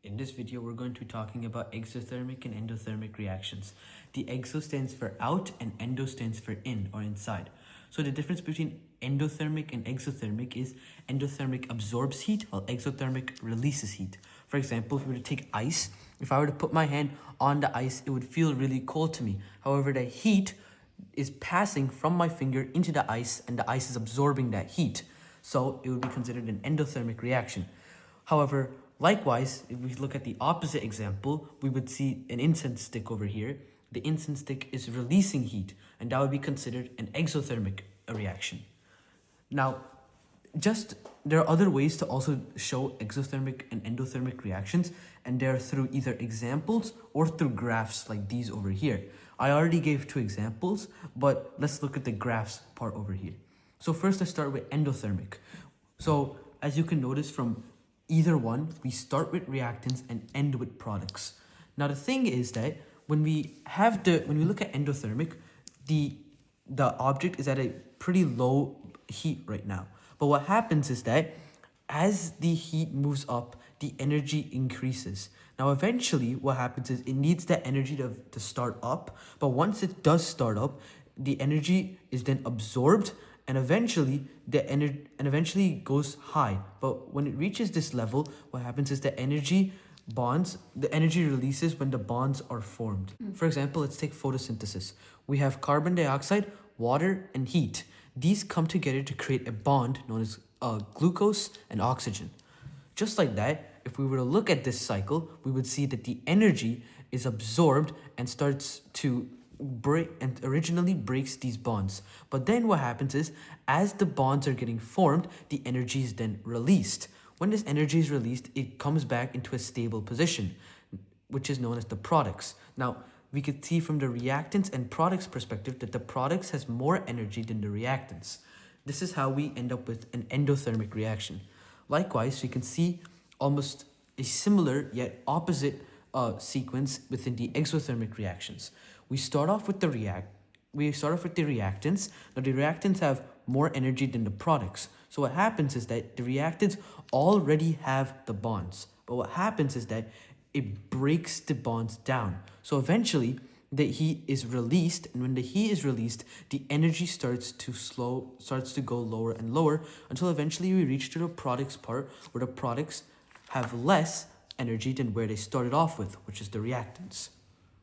In this video, we're going to be talking about exothermic and endothermic reactions. The exo stands for out and endo stands for in or inside. So the difference between endothermic and exothermic is endothermic absorbs heat while exothermic releases heat. For example, if we were to take ice, if I were to put my hand on the ice, it would feel really cold to me. However, the heat is passing from my finger into the ice and the ice is absorbing that heat. So it would be considered an endothermic reaction. However, likewise, if we look at the opposite example, we would see an incense stick over here. The incense stick is releasing heat, and that would be considered an exothermic reaction. Now, there are other ways to also show exothermic and endothermic reactions, and they're through either examples or through graphs like these over here. I already gave two examples, but let's look at the graphs part over here. So first, let's start with endothermic. So as you can notice from either one, we start with reactants and end with products. Now the thing is that when we look at endothermic, the object is at a pretty low heat right now. But what happens is that as the heat moves up, the energy increases. Now eventually what happens is it needs that energy to start up, but once it does start up, the energy is then absorbed and eventually goes high. But when it reaches this level, what happens is the energy releases when the bonds are formed. For example, let's take photosynthesis. We have carbon dioxide, water, and heat. These come together to create a bond known as glucose and oxygen. Just like that, if we were to look at this cycle, we would see that the energy is absorbed and starts to originally breaks these bonds. But then what happens is, as the bonds are getting formed, the energy is then released. When this energy is released, it comes back into a stable position, which is known as the products. Now, we could see from the reactants and products perspective that the products has more energy than the reactants. This is how we end up with an endothermic reaction. Likewise, we can see almost a similar yet opposite sequence within the exothermic reactions. We start off with the reactants. Now the reactants have more energy than the products. So what happens is that the reactants already have the bonds. But what happens is that it breaks the bonds down. So eventually the heat is released, and when the heat is released, the energy starts to go lower and lower until eventually we reach to the products part, where the products have less energy than where they started off with, which is the reactants.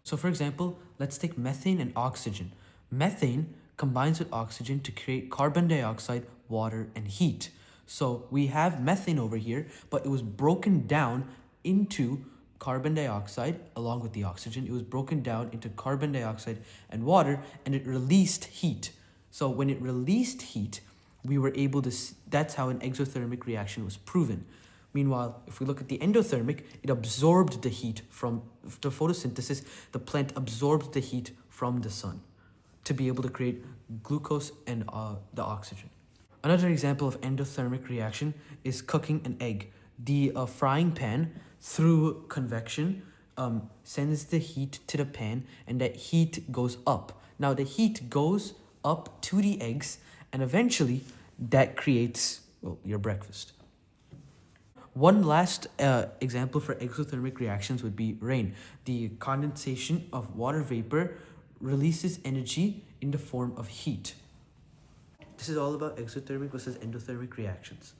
So for example, let's take methane and oxygen. Methane combines with oxygen to create carbon dioxide, water, and heat. So we have methane over here, but it was broken down into carbon dioxide along with the oxygen. It was broken down into carbon dioxide and water, and it released heat. So when it released heat, we were able to, that's how an exothermic reaction was proven. Meanwhile, if we look at the endothermic, it absorbed the heat from the photosynthesis. The plant absorbed the heat from the sun to be able to create glucose and the oxygen. Another example of endothermic reaction is cooking an egg. The frying pan, through convection, sends the heat to the pan, and that heat goes up. Now the heat goes up to the eggs, and eventually that creates, well, your breakfast. One last example for exothermic reactions would be rain. The condensation of water vapor releases energy in the form of heat. This is all about exothermic versus endothermic reactions.